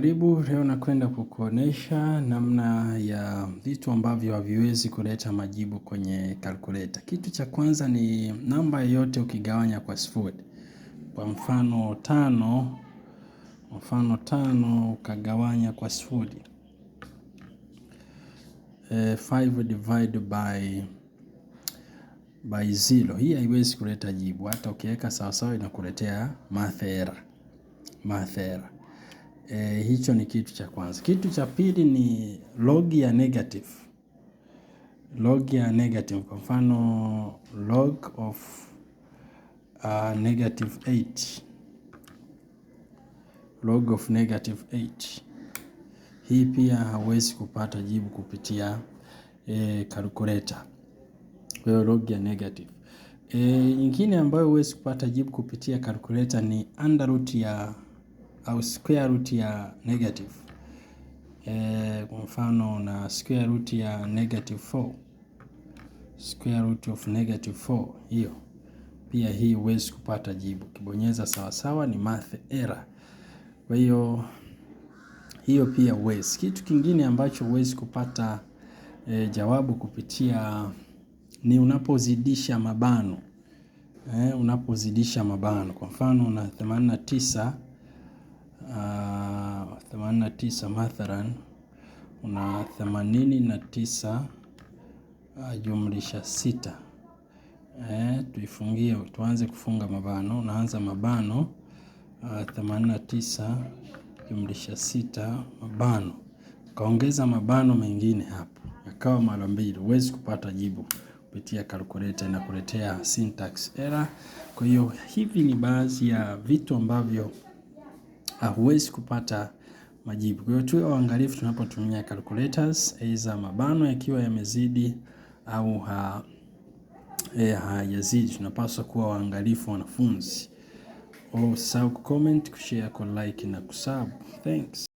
Karibu, leo nakwenda kukuonesha namna ya vitu ambavyo haviwezi kuleta majibu kwenye calculator. Kitu cha kwanza ni namba yoyote ukigawanya kwa sifuri. Kwa mfano tano ukagawanya kwa sifuri. 5 divided by 0. Hii haiwezi kuleta jibu. Hata ukiweka sawasawa inakuletea math error. Hicho ni kitu cha kwanza. Kitu cha pili ni log ya negative. Log ya negative, kwa mfano log of negative 8. Log of negative 8. Hii pia hauwezi kupata jibu kupitia calculator. Kwa hiyo log ya negative. Nyingine ambayo huwezi kupata jibu kupitia calculator ni under root ya au square root ya negative. Kwa mfano na square root ya negative 4. Square root of negative 4. Hiyo pia hii huwezi kupata jibu. Ukibonyeza sawasawa ni math error. Kwa hiyo pia huwezi. Kitu kingine ambacho huwezi kupata jawabu kupitia ni unapozidisha mabano. Unapozidisha mabano. Kwa mfano na 89 mathalan una 89 jumlisha 6. Tuifungie, tuanze kufunga mabano. Unaanza mabano 89 jumlisha 6 mabano. Kaongeza mabano mengine hapo. Yakawa mara mbili. Huwezi kupata jibu kupitia calculator, inakuletea syntax error. Kwa hiyo hivi ni baadhi ya vitu ambavyo huwezi kupata majibu. Kwa hiyo tuwe waangalifu tunapotumia calculators, aidha mabano yakiwa yamezidi au hayazidi. Tunapaswa kuwa waangalifu wanafunzi. Usisahau kucomment, kushare, kulike na kusub. Thanks.